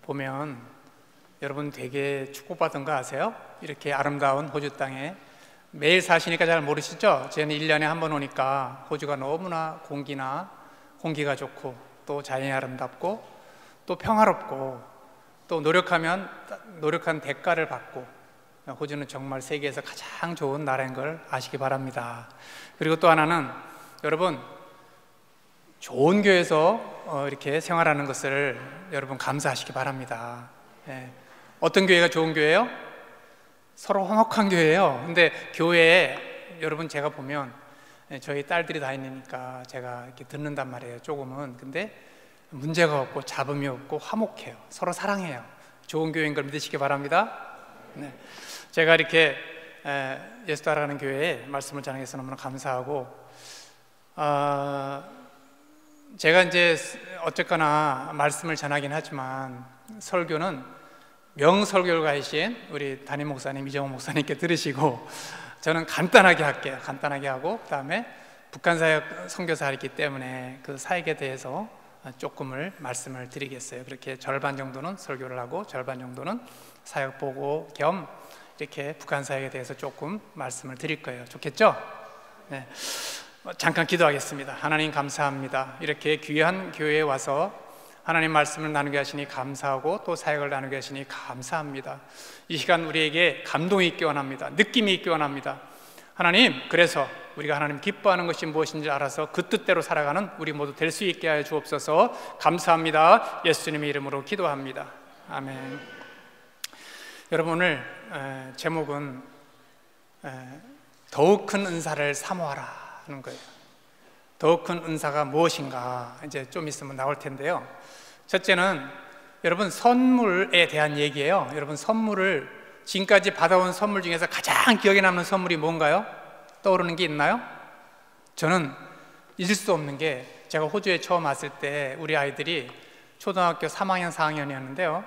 보면 여러분 되게 축복받은 거 아세요? 이렇게 아름다운 호주 땅에 매일 사시니까 잘 모르시죠? 저는 1년에 한 번 오니까 호주가 너무나 공기가 좋고 또 자연이 아름답고 또 평화롭고 또 노력한 대가를 받고 호주는 정말 세계에서 가장 좋은 나라인 걸 아시기 바랍니다. 그리고 또 하나는 여러분 좋은 교회에서 이렇게 생활하는 것을 여러분 감사하시기 바랍니다. 어떤 교회가 좋은 교회예요? 서로 화목한 교회예요. 근데 교회에 여러분 제가 보면 저희 딸들이 다니니까 제가 이렇게 듣는단 말이에요. 조금은. 근데 문제가 없고 잡음이 없고 화목해요. 서로 사랑해요. 좋은 교회인 걸 믿으시기 바랍니다. 제가 이렇게 예수 따라가는 교회에 말씀을 전하게 너무나 감사하고, 제가 이제 어쨌거나 말씀을 전하긴 하지만 설교는 명설교가이신 우리 담임 목사님, 이정호 목사님께 들으시고, 저는 간단하게 할게요. 간단하게 하고 그 다음에 북한사역 선교사이기 때문에 그 사역에 대해서 조금을 말씀을 드리겠어요. 그렇게 절반 정도는 설교를 하고 절반 정도는 사역 보고 겸 이렇게 북한 사역에 대해서 조금 말씀을 드릴 거예요. 좋겠죠? 네. 잠깐 기도하겠습니다. 하나님 감사합니다. 이렇게 귀한 교회에 와서 하나님 말씀을 나누게 하시니 감사하고 또 사역을 나누게 하시니 감사합니다. 이 시간 우리에게 감동이 있기 원합니다. 느낌이 있기 원합니다. 하나님, 그래서 우리가 하나님 기뻐하는 것이 무엇인지 알아서 그 뜻대로 살아가는 우리 모두 될 수 있게 하여 주옵소서. 감사합니다. 예수님의 이름으로 기도합니다. 아멘. 여러분, 오늘 제목은 더욱 큰 은사를 사모하라 하는 거예요. 더욱 큰 은사가 무엇인가 이제 좀 있으면 나올 텐데요. 첫째는 여러분 선물에 대한 얘기예요. 여러분 선물을 지금까지 받아온 선물 중에서 가장 기억에 남는 선물이 뭔가요? 떠오르는 게 있나요? 저는 잊을 수 없는 게, 제가 호주에 처음 왔을 때 우리 아이들이 초등학교 3학년, 4학년이었는데요.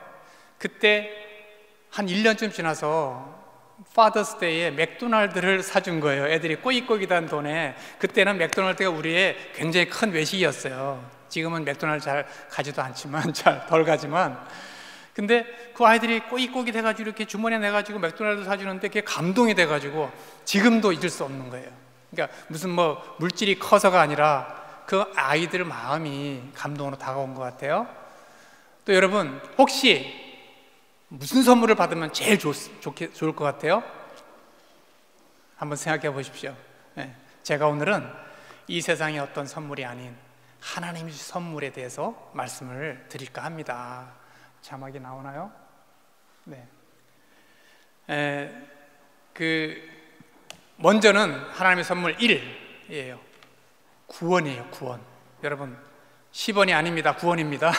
그때 한 1년쯤 지나서 파더스데이에 맥도날드를 사준 거예요. 애들이 꼬깃꼬깃한 돈에. 그때는 맥도날드가 우리의 굉장히 큰 외식이었어요. 지금은 맥도날드 잘 가지도 않지만, 잘 덜 가지만. 근데 그 아이들이 꼬깃꼬깃 해가지고 이렇게 주머니에 내가지고 맥도날드 사주는데 그게 감동이 돼가지고 지금도 잊을 수 없는 거예요. 그러니까 무슨 뭐 물질이 커서가 아니라 그 아이들 마음이 감동으로 다가온 것 같아요. 또 여러분, 혹시 무슨 선물을 받으면 제일 좋을 것 같아요? 한번 생각해 보십시오. 제가 오늘은 이 세상의 어떤 선물이 아닌 하나님의 선물에 대해서 말씀을 드릴까 합니다. 자막이 나오나요? 네. 먼저는 하나님의 선물 1이에요. 구원이에요. 구원. 여러분 10원이 아닙니다. 구원입니다.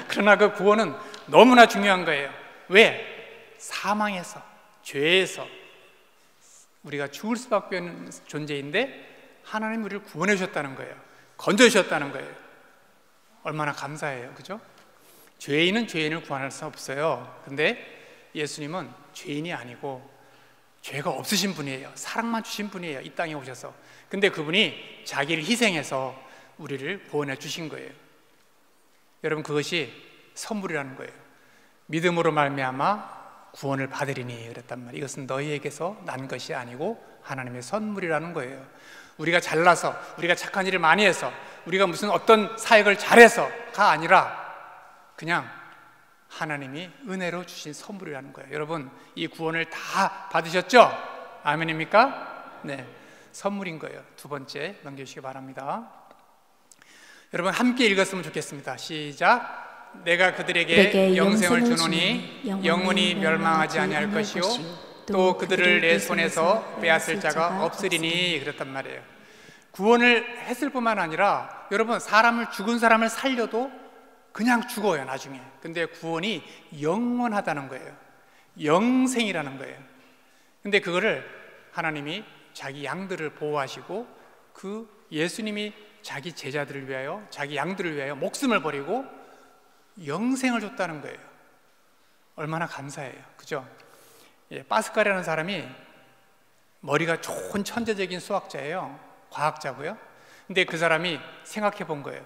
그러나 그 구원은 너무나 중요한 거예요. 왜? 사망에서, 죄에서 우리가 죽을 수밖에 없는 존재인데 하나님 우리를 구원해 주셨다는 거예요. 건져 주셨다는 거예요. 얼마나 감사해요. 그죠? 죄인은 죄인을 구원할 수 없어요. 근데 예수님은 죄인이 아니고 죄가 없으신 분이에요. 사랑만 주신 분이에요. 이 땅에 오셔서. 근데 그분이 자기를 희생해서 우리를 구원해 주신 거예요. 여러분, 그것이 선물이라는 거예요. 믿음으로 말미암아 구원을 받으리니 그랬단 말이에요. 이것은 너희에게서 난 것이 아니고 하나님의 선물이라는 거예요. 우리가 잘나서, 우리가 착한 일을 많이 해서, 우리가 무슨 어떤 사역을 잘해서가 아니라 그냥 하나님이 은혜로 주신 선물이라는 거예요. 여러분, 이 구원을 다 받으셨죠? 아멘입니까? 네, 선물인 거예요. 두 번째 넘겨주시기 바랍니다. 여러분 함께 읽었으면 좋겠습니다. 시작. 내가 그들에게 영생을 주노니 영원히 멸망하지 아니할 것이요 또 그들을 내 손에서 빼앗을 자가 없으리니 그랬단 말이에요. 구원을 했을 뿐만 아니라 여러분, 죽은 사람을 살려도 그냥 죽어요, 나중에. 근데 구원이 영원하다는 거예요. 영생이라는 거예요. 근데 그거를 하나님이 자기 양들을 보호하시고 그 예수님이 자기 제자들을 위하여, 자기 양들을 위하여 목숨을 버리고 영생을 줬다는 거예요. 얼마나 감사해요. 그죠? 파스칼이라는 사람이 머리가 좋은 천재적인 수학자예요. 과학자고요. 근데 그 사람이 생각해 본 거예요.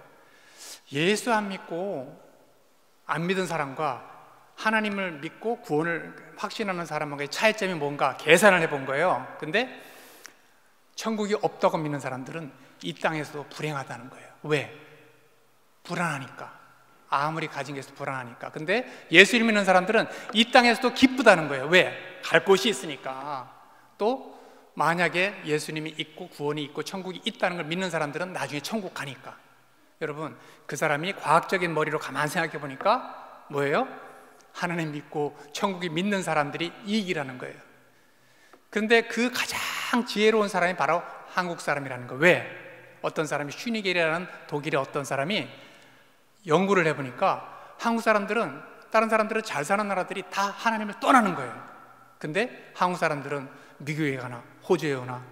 예수 안 믿고 안 믿은 사람과 하나님을 믿고 구원을 확신하는 사람과의 차이점이 뭔가 계산을 해본 거예요. 근데 천국이 없다고 믿는 사람들은 이 땅에서도 불행하다는 거예요. 왜? 불안하니까. 아무리 가진 게 있어도 불안하니까. 근데 예수를 믿는 사람들은 이 땅에서도 기쁘다는 거예요. 왜? 갈 곳이 있으니까. 또 만약에 예수님이 있고 구원이 있고 천국이 있다는 걸 믿는 사람들은 나중에 천국 가니까. 여러분, 그 사람이 과학적인 머리로 가만히 생각해 보니까 뭐예요? 하나님 믿고 천국이 믿는 사람들이 이익이라는 거예요. 그런데 그 가장 지혜로운 사람이 바로 한국 사람이라는 거예요. 왜? 어떤 사람이 슈니겔이라는 독일의 어떤 사람이 연구를 해보니까 한국 사람들은, 다른 사람들은 잘 사는 나라들이 다 하나님을 떠나는 거예요. 근데 한국 사람들은 미국에 가나 호주에 오나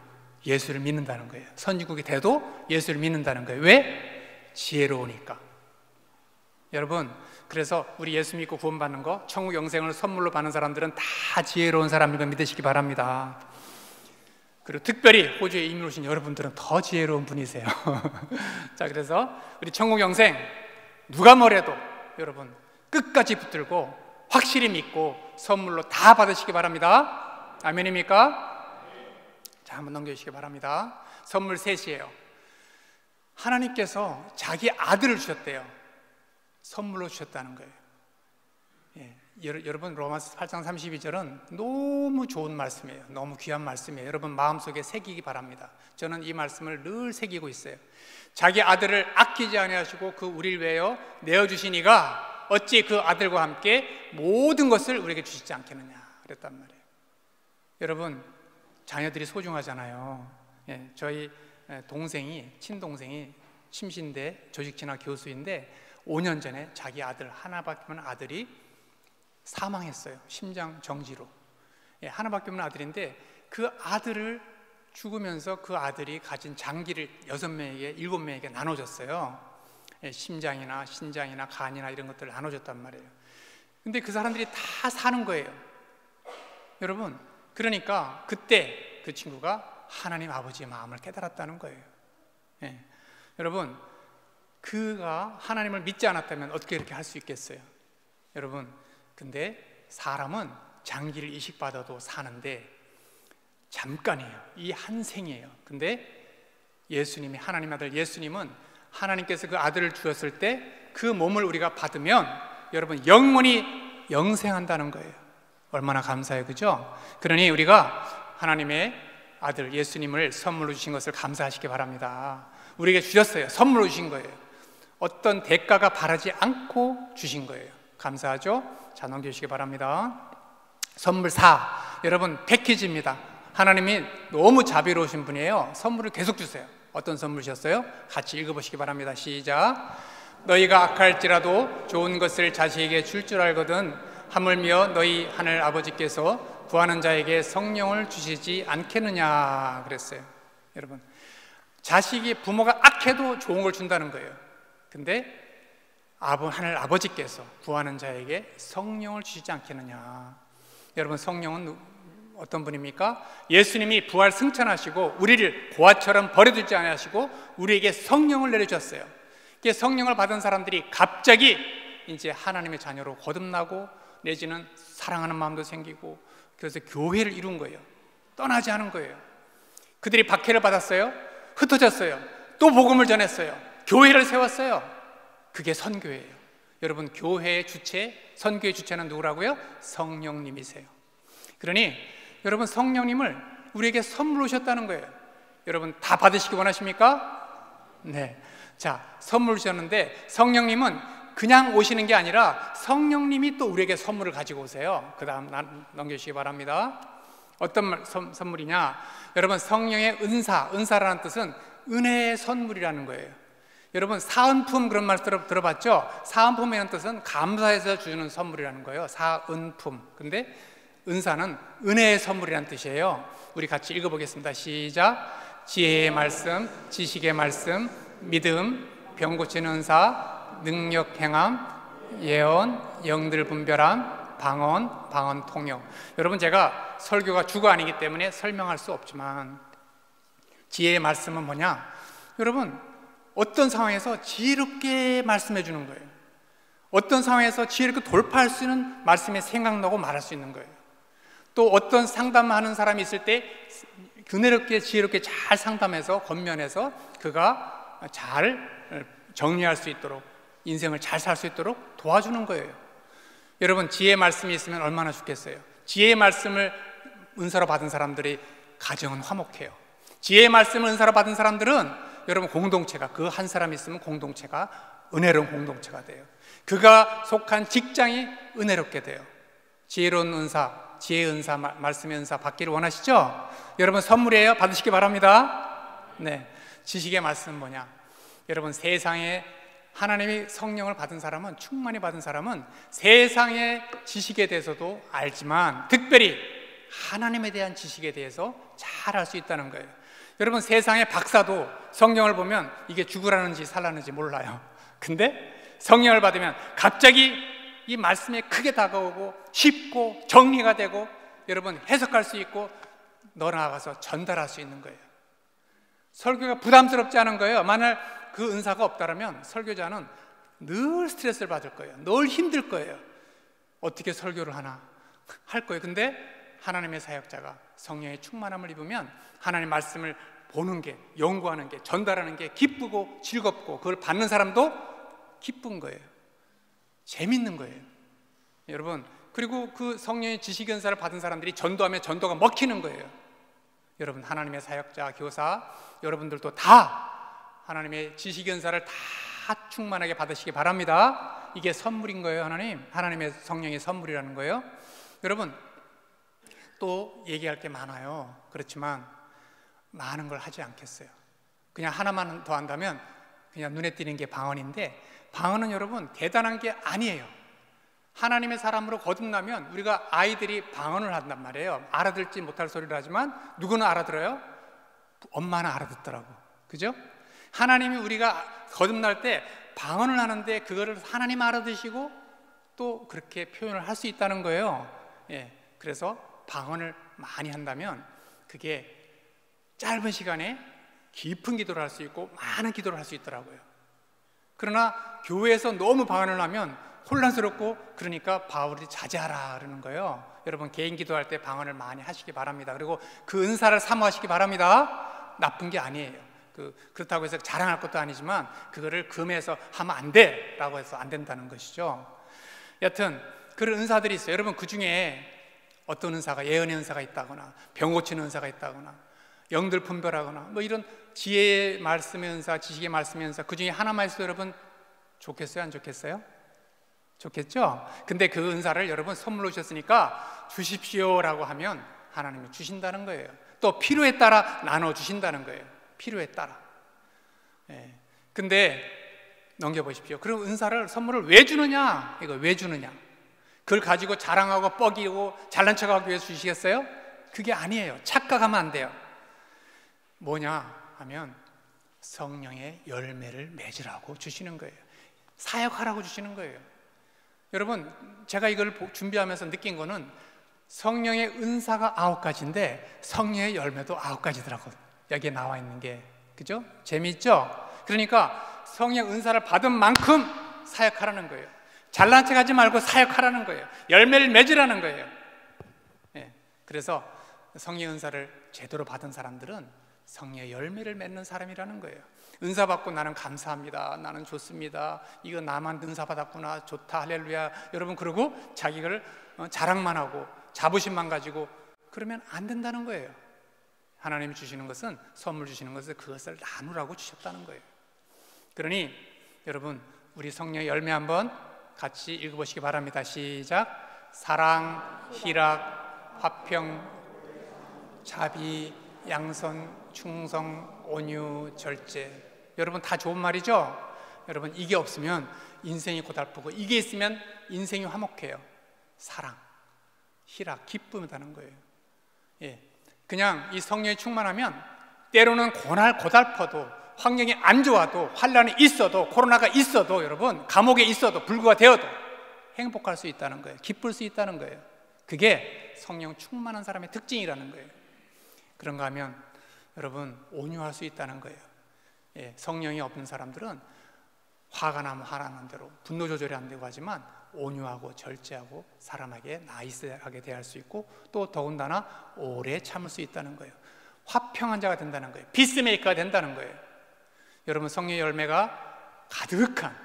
예수를 믿는다는 거예요. 선진국이 돼도 예수를 믿는다는 거예요. 왜? 지혜로우니까. 여러분, 그래서 우리 예수 믿고 구원받는 거, 천국 영생을 선물로 받는 사람들은 다 지혜로운 사람인 걸 믿으시기 바랍니다. 그리고 특별히 호주에 이민 오신 여러분들은 더 지혜로운 분이세요. 자, 그래서 우리 천국 영생 누가 뭐래도 여러분 끝까지 붙들고 확실히 믿고 선물로 다 받으시기 바랍니다. 아멘입니까? 자, 한번 넘겨주시기 바랍니다. 선물 셋이에요. 하나님께서 자기 아들을 주셨대요. 선물로 주셨다는 거예요. 예, 여러분 로마서 8장 32절은 너무 좋은 말씀이에요. 너무 귀한 말씀이에요. 여러분 마음속에 새기기 바랍니다. 저는 이 말씀을 늘 새기고 있어요. 자기 아들을 아끼지 아니하시고 그 우리를 위하여 내어주신 이가 어찌 그 아들과 함께 모든 것을 우리에게 주시지 않겠느냐 그랬단 말이에요. 여러분, 자녀들이 소중하잖아요. 예, 저희 동생이, 친동생이 심신대 조직진학 교수인데 5년 전에 자기 아들, 하나밖에 없는 아들이 사망했어요. 심장 정지로. 예, 하나밖에 없는 아들인데 그 아들을 죽으면서 그 아들이 가진 장기를 6명에게, 7명에게 나눠줬어요. 예, 심장이나 신장이나 간이나 이런 것들을 나눠줬단 말이에요. 근데 그 사람들이 다 사는 거예요. 여러분, 그러니까 그때 그 친구가 하나님 아버지의 마음을 깨달았다는 거예요. 예, 여러분, 그가 하나님을 믿지 않았다면 어떻게 이렇게 할 수 있겠어요? 여러분, 근데 사람은 장기를 이식받아도 사는데 잠깐이에요. 이 한 생이에요. 근데 예수님이, 하나님 아들 예수님은 하나님께서 그 아들을 주었을 때 그 몸을 우리가 받으면 여러분 영원히 영생한다는 거예요. 얼마나 감사해요, 그죠? 그러니 우리가 하나님의 아들 예수님을 선물로 주신 것을 감사하시기 바랍니다. 우리에게 주셨어요. 선물로 주신 거예요. 어떤 대가가 바라지 않고 주신 거예요. 감사하죠? 자, 넘겨주시기 바랍니다. 선물 4, 여러분 패키지입니다. 하나님이 너무 자비로우신 분이에요. 선물을 계속 주세요. 어떤 선물 주셨어요? 같이 읽어보시기 바랍니다. 시작. 너희가 악할지라도 좋은 것을 자식에게 줄 줄 알거든 하물며 너희 하늘 아버지께서 구하는 자에게 성령을 주시지 않겠느냐 그랬어요. 여러분, 자식이, 부모가 악해도 좋은 걸 준다는 거예요. 근데 하늘 아버지께서 구하는 자에게 성령을 주시지 않겠느냐. 여러분, 성령은 어떤 분입니까? 예수님이 부활 승천하시고 우리를 고아처럼 버려두지 않으시고 우리에게 성령을 내려주셨어요. 성령을 받은 사람들이 갑자기 이제 하나님의 자녀로 거듭나고 내지는 사랑하는 마음도 생기고 그래서 교회를 이룬 거예요. 떠나지 않은 거예요. 그들이 박해를 받았어요. 흩어졌어요. 또 복음을 전했어요. 교회를 세웠어요. 그게 선교예요. 여러분, 교회의 주체, 선교의 주체는 누구라고요? 성령님이세요. 그러니 여러분, 성령님을 우리에게 선물로 주셨다는 거예요. 여러분, 다 받으시기 원하십니까? 네. 자, 선물 주셨는데 성령님은 그냥 오시는 게 아니라 성령님이 또 우리에게 선물을 가지고 오세요. 그 다음 넘겨주시기 바랍니다. 어떤 선물이냐? 여러분, 성령의 은사라는 뜻은 은혜의 선물이라는 거예요. 여러분, 사은품 그런 말 들어봤죠? 사은품이라는 뜻은 감사해서 주는 선물이라는 거예요. 사은품. 근데 은사는 은혜의 선물이라는 뜻이에요. 우리 같이 읽어보겠습니다. 시작. 지혜의 말씀, 지식의 말씀, 믿음, 병 고치는 은사, 능력 행함, 예언, 영들 분별함, 방언 통역. 여러분, 제가 설교가 주가 아니기 때문에 설명할 수 없지만 지혜의 말씀은 뭐냐? 여러분, 어떤 상황에서 지혜롭게 말씀해 주는 거예요. 어떤 상황에서 지혜롭게 돌파할 수 있는 말씀이 생각나고 말할 수 있는 거예요. 또 어떤 상담하는 사람이 있을 때 은혜롭게 지혜롭게 잘 상담해서 권면해서 그가 잘 정리할 수 있도록, 인생을 잘 살 수 있도록 도와주는 거예요. 여러분, 지혜의 말씀이 있으면 얼마나 좋겠어요. 지혜의 말씀을 은사로 받은 사람들이 가정은 화목해요. 지혜의 말씀을 은사로 받은 사람들은 여러분 공동체가, 그 한 사람이 있으면 공동체가 은혜로운 공동체가 돼요. 그가 속한 직장이 은혜롭게 돼요. 지혜로운 은사, 지혜의 은사, 말씀의 은사 받기를 원하시죠? 여러분 선물이에요. 받으시기 바랍니다. 네, 지식의 말씀은 뭐냐? 여러분, 세상에 하나님이 성령을 받은 사람은, 충만히 받은 사람은 세상의 지식에 대해서도 알지만 특별히 하나님에 대한 지식에 대해서 잘 알 수 있다는 거예요. 여러분, 세상의 박사도 성령을 보면 이게 죽으라는지 살라는지 몰라요. 근데 성령을 받으면 갑자기 이 말씀에 크게 다가오고 쉽고 정리가 되고 여러분 해석할 수 있고 너 나아가서 전달할 수 있는 거예요. 설교가 부담스럽지 않은 거예요. 만약 그 은사가 없다면 설교자는 늘 스트레스를 받을 거예요. 늘 힘들 거예요. 어떻게 설교를 하나 할 거예요. 근데 하나님의 사역자가 성령의 충만함을 입으면 하나님 말씀을 보는 게, 연구하는 게, 전달하는 게 기쁘고 즐겁고 그걸 받는 사람도 기쁜 거예요. 재밌는 거예요. 여러분, 그리고 그 성령의 지식 은사를 받은 사람들이 전도하면 전도가 먹히는 거예요. 여러분, 하나님의 사역자, 교사 여러분들도 다 하나님의 지식 은사를 다 충만하게 받으시기 바랍니다. 이게 선물인 거예요. 하나님의 성령의 선물이라는 거예요. 여러분, 또 얘기할 게 많아요. 그렇지만 많은 걸 하지 않겠어요. 그냥 하나만 더 한다면 그냥 눈에 띄는 게 방언인데, 방언은 여러분 대단한 게 아니에요. 하나님의 사람으로 거듭나면 우리가 아이들이 방언을 한단 말이에요. 알아듣지 못할 소리를 하지만 누구는 알아들어요? 엄마는 알아듣더라고. 그죠? 하나님이 우리가 거듭날 때 방언을 하는데 그거를 하나님 알아듣으시고 또 그렇게 표현을 할 수 있다는 거예요. 예, 그래서 방언을 많이 한다면 그게 짧은 시간에 깊은 기도를 할 수 있고 많은 기도를 할 수 있더라고요. 그러나 교회에서 너무 방언을 하면 혼란스럽고, 그러니까 바울이 자제하라 그러는 거예요. 여러분, 개인 기도할 때 방언을 많이 하시기 바랍니다. 그리고 그 은사를 사모하시기 바랍니다. 나쁜 게 아니에요. 그렇다고 해서 자랑할 것도 아니지만 그거를 금해서 하면 안 돼 라고 해서 안 된다는 것이죠. 여튼 그런 은사들이 있어요. 여러분, 그 중에 어떤 은사가, 예언의 은사가 있다거나 병 고치는 은사가 있다거나 영들 분별하거나 뭐 이런 지혜의 말씀의 은사, 지식의 말씀의 은사, 그 중에 하나만 있어도 여러분 좋겠어요? 안 좋겠어요? 좋겠죠? 근데 그 은사를 여러분 선물로 주셨으니까 주십시오라고 하면 하나님이 주신다는 거예요. 또 필요에 따라 나눠주신다는 거예요. 필요에 따라. 예. 근데 넘겨보십시오. 그럼 은사를, 선물을 왜 주느냐? 이거 왜 주느냐? 그걸 가지고 자랑하고 뻐기고 잘난 척하기 위해서 주시겠어요? 그게 아니에요. 착각하면 안 돼요. 뭐냐 하면 성령의 열매를 맺으라고 주시는 거예요. 사역하라고 주시는 거예요. 여러분, 제가 이걸 준비하면서 느낀 거는 성령의 은사가 9가지인데 성령의 열매도 9가지더라고요. 여기에 나와 있는 게. 그죠? 재미있죠? 그러니까 성령 은사를 받은 만큼 사역하라는 거예요. 잘난 척하지 말고 사역하라는 거예요. 열매를 맺으라는 거예요. 예, 그래서 성령 은사를 제대로 받은 사람들은 성령의 열매를 맺는 사람이라는 거예요. 은사 받고 나는 감사합니다, 나는 좋습니다, 이거 나만 은사 받았구나, 좋다, 할렐루야, 여러분, 그러고 자기를 자랑만 하고 자부심만 가지고 그러면 안 된다는 거예요. 하나님이 주시는 것은, 선물 주시는 것은 그것을 나누라고 주셨다는 거예요. 그러니 여러분, 우리 성령의 열매 한번 같이 읽어보시기 바랍니다. 시작. 사랑, 희락, 화평, 자비, 양선, 충성, 온유, 절제. 여러분, 다 좋은 말이죠? 여러분, 이게 없으면 인생이 고달프고 이게 있으면 인생이 화목해요. 사랑, 희락, 기쁨이라는 거예요. 예, 그냥 이 성령이 충만하면 때로는 고달퍼도, 환경이 안 좋아도, 환란이 있어도, 코로나가 있어도, 여러분 감옥에 있어도, 불구가 되어도 행복할 수 있다는 거예요. 기쁠 수 있다는 거예요. 그게 성령 충만한 사람의 특징이라는 거예요. 그런가 하면 여러분 온유할 수 있다는 거예요. 예, 성령이 없는 사람들은 화가 나면 화나는 대로 분노 조절이 안 되고 하지만 온유하고 절제하고 사람에게 나이스하게 대할 수 있고 또 더군다나 오래 참을 수 있다는 거예요. 화평한 자가 된다는 거예요. 피스메이커가 된다는 거예요. 여러분 성령의 열매가 가득한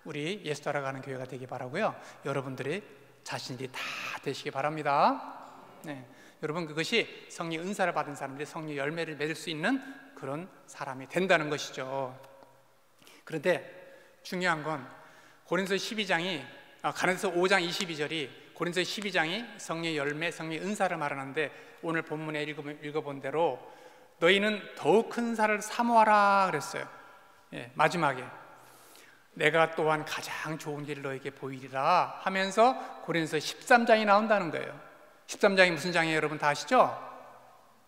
우리 예수 따라가는 교회가 되기 바라고요. 여러분들이 자신들이 다 되시기 바랍니다. 네. 여러분 그것이 성령 은사를 받은 사람들이 성령 열매를 맺을 수 있는 그런 사람이 된다는 것이죠. 그런데 중요한 건 고린도서 12장이 고린도서 5장 22절이 고린도서 12장이 성령의 열매, 성령의 은사를 말하는데 오늘 본문에 읽어본 대로 너희는 더욱 큰 은사를 사모하라 그랬어요. 예, 마지막에 내가 또한 가장 좋은 길을 너에게 보이리라 하면서 고린도서 13장이 나온다는 거예요. 13장이 무슨 장이에요? 여러분 다 아시죠?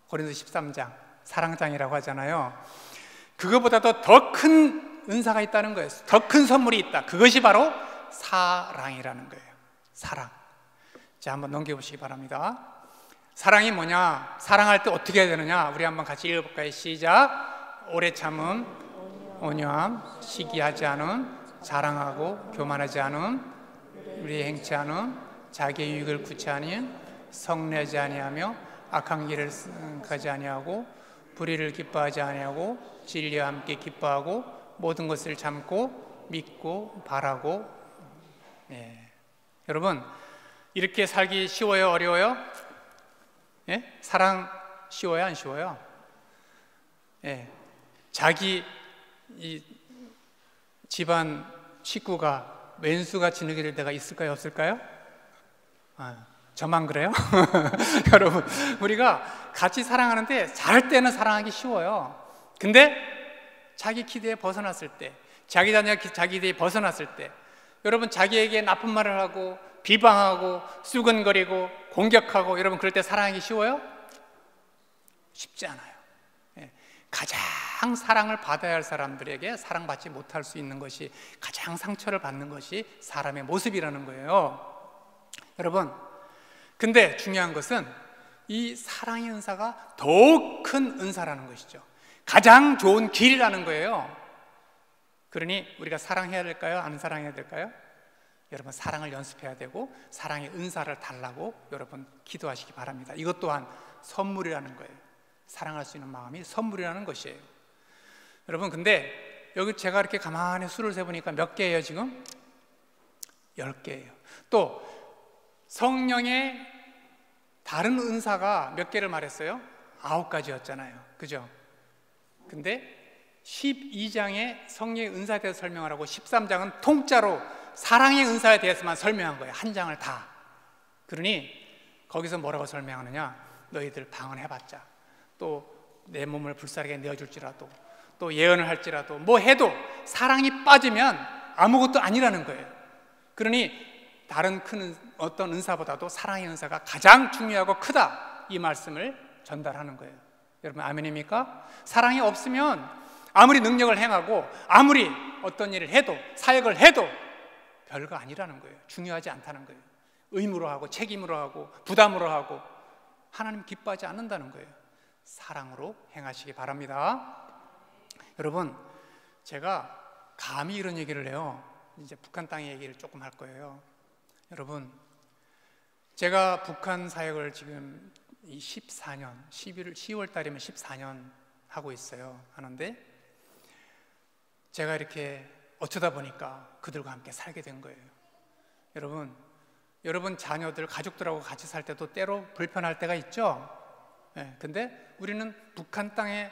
고린도서 13장 사랑장이라고 하잖아요. 그거보다도 더 큰 은사가 있다는 거예요. 더 큰 선물이 있다. 그것이 바로 사랑이라는 거예요. 사랑. 자, 한번 넘겨보시기 바랍니다. 사랑이 뭐냐? 사랑할 때 어떻게 해야 되느냐? 우리 한번 같이 읽어볼까요? 시작. 오래 참음, 온유함, 시기하지 않음, 자랑하고 교만하지 않음, 우리의 행치 않음, 자기의 유익을 구치 아니함, 성내지 아니하며 악한 길을 가지 아니하고 불의를 기뻐하지 아니하고 진리와 함께 기뻐하고 모든 것을 참고 믿고 바라고. 예. 여러분 이렇게 살기 쉬워요? 어려워요? 예? 사랑 쉬워요? 안 쉬워요? 예. 자기 이 집안 식구가 왼수같이 느낄 때가 있을까요? 없을까요? 저만 그래요? 여러분 우리가 같이 사랑하는데 잘할 때는 사랑하기 쉬워요. 근데 자기 기대에 벗어났을 때, 자기 자녀가 자기 기대에 벗어났을 때, 여러분 자기에게 나쁜 말을 하고 비방하고 수근거리고 공격하고 여러분 그럴 때 사랑하기 쉬워요? 쉽지 않아요. 예. 가장 사랑을 받아야 할 사람들에게 사랑받지 못할 수 있는 것이 가장 상처를 받는 것이 사람의 모습이라는 거예요. 여러분 근데 중요한 것은 이 사랑의 은사가 더욱 큰 은사라는 것이죠. 가장 좋은 길이라는 거예요. 그러니 우리가 사랑해야 될까요? 안 사랑해야 될까요? 여러분 사랑을 연습해야 되고 사랑의 은사를 달라고 여러분 기도하시기 바랍니다. 이것 또한 선물이라는 거예요. 사랑할 수 있는 마음이 선물이라는 것이에요. 여러분 근데 여기 제가 이렇게 가만히 수를 세보니까 몇 개예요 지금? 10개예요. 또 성령의 다른 은사가 몇 개를 말했어요? 9가지였잖아요. 그죠? 근데 12장에 성령의 은사에 대해서 설명하라고 13장은 통짜로 사랑의 은사에 대해서만 설명한 거예요. 한 장을 다. 그러니 거기서 뭐라고 설명하느냐? 너희들 방언해봤자 또 내 몸을 불사르게 내어줄지라도 또 예언을 할지라도 뭐 해도 사랑이 빠지면 아무것도 아니라는 거예요. 그러니 다른 큰 어떤 은사보다도 사랑의 은사가 가장 중요하고 크다, 이 말씀을 전달하는 거예요. 여러분 아멘입니까? 사랑이 없으면 아무리 능력을 행하고 아무리 어떤 일을 해도 사역을 해도 별거 아니라는 거예요. 중요하지 않다는 거예요. 의무로 하고 책임으로 하고 부담으로 하고 하나님 기뻐하지 않는다는 거예요. 사랑으로 행하시기 바랍니다. 여러분 제가 감히 이런 얘기를 해요. 이제 북한 땅의 얘기를 조금 할 거예요. 여러분 제가 북한 사역을 지금 14년 10월 달이면 14년 하고 있어요. 하는데 제가 이렇게 어쩌다 보니까 그들과 함께 살게 된 거예요. 여러분 자녀들 가족들하고 같이 살 때도 때로 불편할 때가 있죠. 네, 근데 우리는 북한 땅에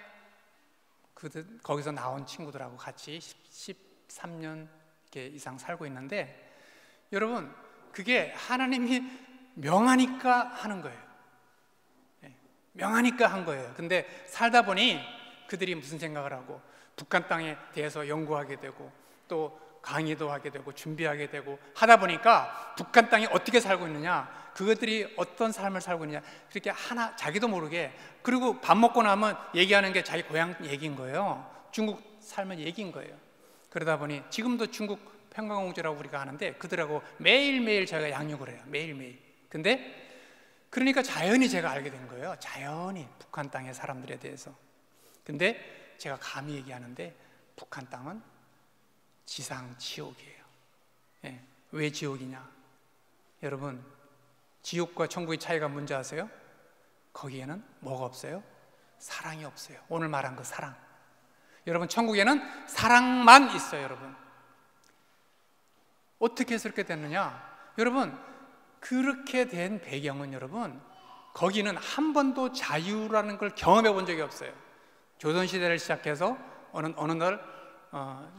거기서 나온 친구들하고 같이 13년 이상 살고 있는데 여러분 그게 하나님이 명하니까 하는 거예요. 명하니까 한 거예요. 근데 살다 보니 그들이 무슨 생각을 하고 북한 땅에 대해서 연구하게 되고 또 강의도 하게 되고 준비하게 되고 하다 보니까 북한 땅이 어떻게 살고 있느냐, 그것들이 어떤 삶을 살고 있느냐, 그렇게 하나 자기도 모르게, 그리고 밥 먹고 나면 얘기하는 게 자기 고향 얘기인 거예요. 중국 삶의 얘기인 거예요. 그러다 보니 지금도 중국 평강공주라고 우리가 하는데 그들하고 매일매일 저희가 양육을 해요. 매일매일. 근데 그러니까 자연히 제가 알게 된 거예요. 자연히 북한 땅의 사람들에 대해서. 근데 제가 감히 얘기하는데 북한 땅은 지상 지옥이에요. 예. 왜 지옥이냐? 여러분, 지옥과 천국의 차이가 뭔지 아세요? 거기에는 뭐가 없어요? 사랑이 없어요. 오늘 말한 그 사랑. 여러분, 천국에는 사랑만 있어요. 여러분, 어떻게 해서 그렇게 됐느냐? 여러분, 그렇게 된 배경은 여러분, 거기는 한 번도 자유라는 걸 경험해 본 적이 없어요. 조선시대를 시작해서 어느 날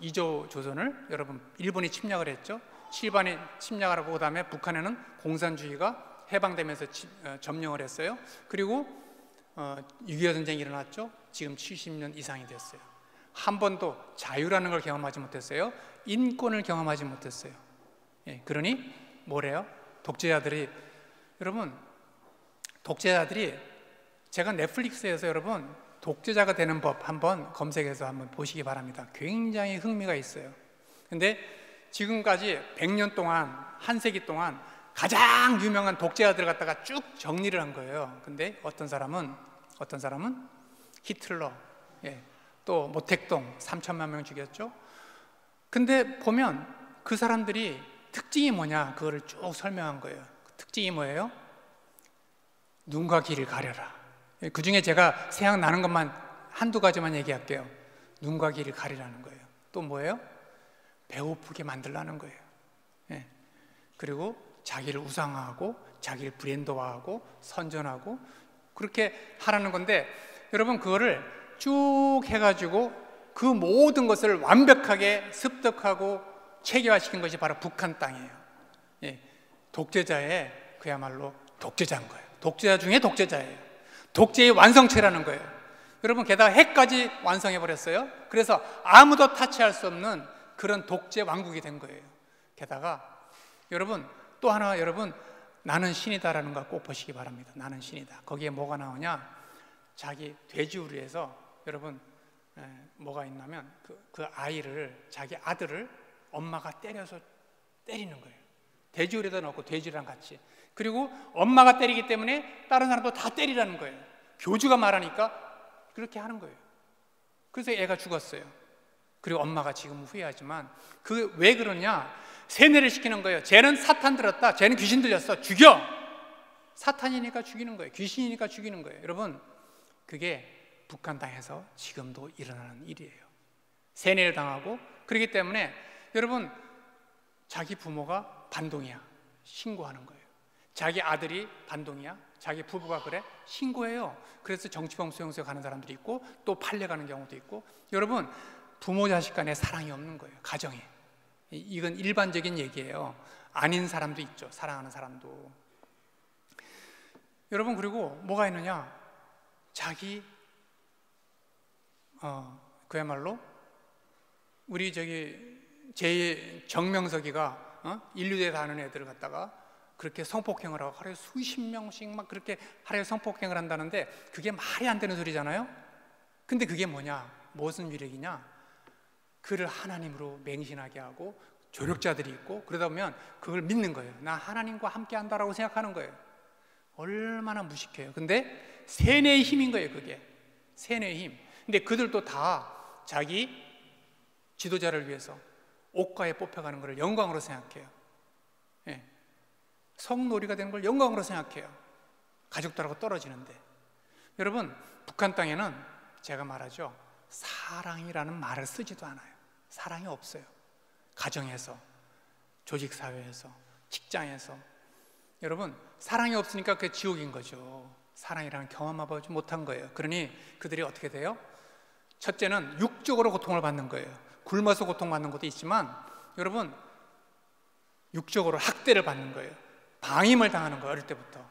이조 조선을 여러분 일본이 침략을 했죠. 일본이 침략을 하고 그다음에 북한에는 공산주의가 해방되면서 점령을 했어요. 그리고 6.25 전쟁이 일어났죠. 지금 70년 이상이 됐어요. 한 번도 자유라는 걸 경험하지 못했어요. 인권을 경험하지 못했어요. 예, 그러니 뭐래요? 독재자들이, 여러분, 독재자들이, 제가 넷플릭스에서 여러분 독재자가 되는 법 한번 검색해서 한번 보시기 바랍니다. 굉장히 흥미가 있어요. 근데 지금까지 100년 동안, 한 세기 동안 가장 유명한 독재자들 갖다가 쭉 정리를 한 거예요. 근데 어떤 사람은 히틀러, 예, 또 모택동 3천만 명 죽였죠. 근데 보면 그 사람들이 특징이 뭐냐, 그거를 쭉 설명한 거예요. 그 특징이 뭐예요? 눈과 귀를 가려라. 그 중에 제가 생각나는 것만 한두 가지만 얘기할게요. 눈과 귀를 가리라는 거예요. 또 뭐예요? 배고프게 만들라는 거예요. 예. 그리고 자기를 우상화하고 자기를 브랜드화하고 선전하고 그렇게 하라는 건데, 여러분, 그거를 쭉 해가지고 그 모든 것을 완벽하게 습득하고 체계화시킨 것이 바로 북한 땅이에요. 예. 독재자의 그야말로 독재자인 거예요. 독재자 중에 독재자예요. 독재의 완성체라는 거예요. 여러분, 게다가 핵까지 완성해버렸어요. 그래서 아무도 타치할 수 없는 그런 독재 왕국이 된 거예요. 게다가 여러분, 또 하나, 여러분, 나는 신이다라는 거 꼭 보시기 바랍니다. 나는 신이다. 거기에 뭐가 나오냐? 자기 돼지우리에서 여러분 뭐가 있냐면 그 아이를, 자기 아들을 엄마가 때려서 때리는 거예요. 돼지우리에다 넣고 돼지랑 같이. 그리고 엄마가 때리기 때문에 다른 사람도 다 때리라는 거예요. 교주가 말하니까 그렇게 하는 거예요. 그래서 애가 죽었어요. 그리고 엄마가 지금 후회하지만 그 왜 그러냐? 세뇌를 시키는 거예요. 쟤는 사탄 들었다, 쟤는 귀신 들렸어, 죽여! 사탄이니까 죽이는 거예요. 귀신이니까 죽이는 거예요. 여러분, 그게 북한 땅에서 지금도 일어나는 일이에요. 세뇌를 당하고, 그렇기 때문에 여러분, 자기 부모가 반동이야, 신고하는 거예요. 자기 아들이 반동이야, 자기 부부가 그래, 신고해요. 그래서 정치범 수용소에 가는 사람들이 있고 또 팔려가는 경우도 있고. 여러분, 부모 자식 간에 사랑이 없는 거예요. 가정에. 이건 일반적인 얘기예요. 아닌 사람도 있죠. 사랑하는 사람도. 여러분, 그리고 뭐가 있느냐? 자기 그야말로 우리 정명석이가 인류대에 다니는 애들을 갖다가 그렇게 성폭행을 하고 하루에 수십 명씩 막 그렇게 하루에 성폭행을 한다는데 그게 말이 안 되는 소리잖아요. 근데 그게 뭐냐? 무슨 위력이냐? 그를 하나님으로 맹신하게 하고 조력자들이 있고, 그러다 보면 그걸 믿는 거예요. 나 하나님과 함께 한다라고 생각하는 거예요. 얼마나 무식해요. 근데 세뇌의 힘인 거예요. 그게 세뇌의 힘. 근데 그들도 다 자기 지도자를 위해서 옥가에 뽑혀가는 것을 영광으로 생각해요. 예. 성놀이가 되는 걸 영광으로 생각해요. 가족들하고 떨어지는데. 여러분, 북한 땅에는 제가 말하죠, 사랑이라는 말을 쓰지도 않아요. 사랑이 없어요. 가정에서, 조직사회에서, 직장에서. 여러분, 사랑이 없으니까 그게 지옥인 거죠. 사랑이라는 경험해보지 못한 거예요. 그러니 그들이 어떻게 돼요? 첫째는 육적으로 고통을 받는 거예요. 굶어서 고통받는 것도 있지만, 여러분, 육적으로 학대를 받는 거예요. 방임을 당하는 거예요. 어릴 때부터.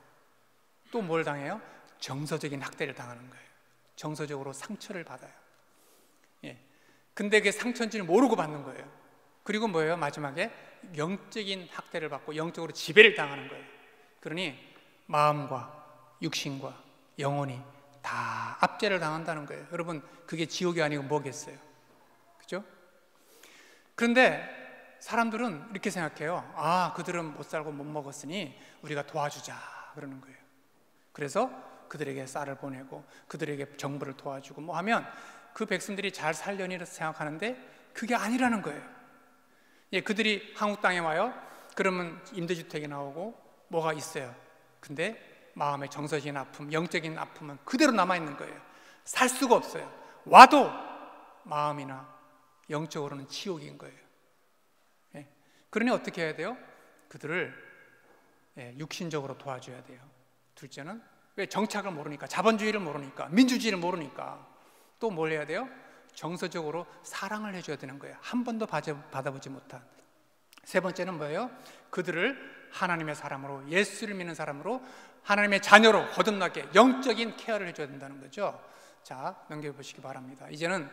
또 뭘 당해요? 정서적인 학대를 당하는 거예요. 정서적으로 상처를 받아요. 예. 근데 그게 상처인지를 모르고 받는 거예요. 그리고 뭐예요? 마지막에 영적인 학대를 받고 영적으로 지배를 당하는 거예요. 그러니 마음과 육신과 영혼이 다 압제를 당한다는 거예요. 여러분, 그게 지옥이 아니고 뭐겠어요? 그죠? 그런데 사람들은 이렇게 생각해요. 아, 그들은 못 살고 못 먹었으니 우리가 도와주자 그러는 거예요. 그래서 그들에게 쌀을 보내고 그들에게 정부를 도와주고 뭐 하면 그 백성들이 잘 살려니 생각하는데 그게 아니라는 거예요. 예, 그들이 한국 땅에 와요. 그러면 임대주택이 나오고 뭐가 있어요. 근데 마음의 정서적인 아픔, 영적인 아픔은 그대로 남아있는 거예요. 살 수가 없어요. 와도 마음이나 영적으로는 지옥인 거예요. 예. 그러니 어떻게 해야 돼요? 그들을 육신적으로 도와줘야 돼요. 둘째는 왜 정착을 모르니까, 자본주의를 모르니까, 민주주의를 모르니까 또 뭘 해야 돼요? 정서적으로 사랑을 해줘야 되는 거예요. 한 번도 받아보지 못한. 세 번째는 뭐예요? 그들을 하나님의 사람으로, 예수를 믿는 사람으로, 하나님의 자녀로 거듭나게 영적인 케어를 해줘야 된다는 거죠. 자, 넘겨보시기 바랍니다. 이제는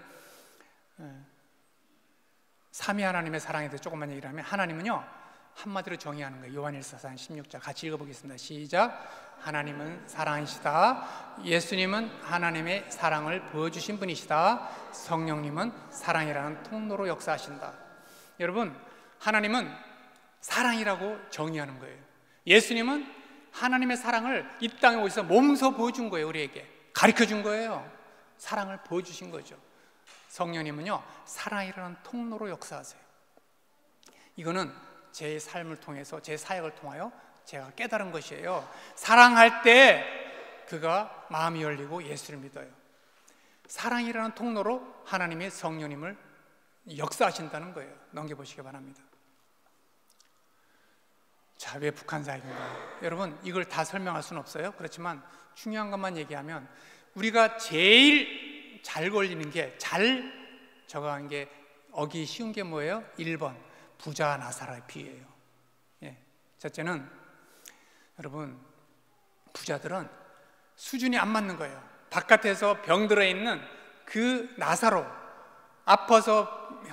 삼위 하나님의 사랑에 대해서 조금만 얘기를 하면, 하나님은요 한마디로 정의하는 거예요. 요한일서 4장 16절 같이 읽어보겠습니다. 시작. 하나님은 사랑이시다. 예수님은 하나님의 사랑을 보여주신 분이시다. 성령님은 사랑이라는 통로로 역사하신다. 여러분, 하나님은 사랑이라고 정의하는 거예요. 예수님은 하나님의 사랑을 이 땅에 오셔서 몸소 보여준 거예요. 우리에게 가르쳐준 거예요. 사랑을 보여주신 거죠. 성령님은요 사랑이라는 통로로 역사하세요. 이거는 제 삶을 통해서, 제 사역을 통하여 제가 깨달은 것이에요. 사랑할 때 그가 마음이 열리고 예수를 믿어요. 사랑이라는 통로로 하나님의 성령님을 역사하신다는 거예요. 넘겨보시기 바랍니다. 자, 왜 북한 사역인가요? 여러분, 이걸 다 설명할 수는 없어요. 그렇지만 중요한 것만 얘기하면, 우리가 제일 잘 걸리는 게, 잘 적어간 게, 어기 쉬운 게 뭐예요? 1번 부자 나사로의 비유예요. 예. 첫째는 여러분, 부자들은 수준이 안 맞는 거예요. 바깥에서 병들어 있는 그 나사로, 아파서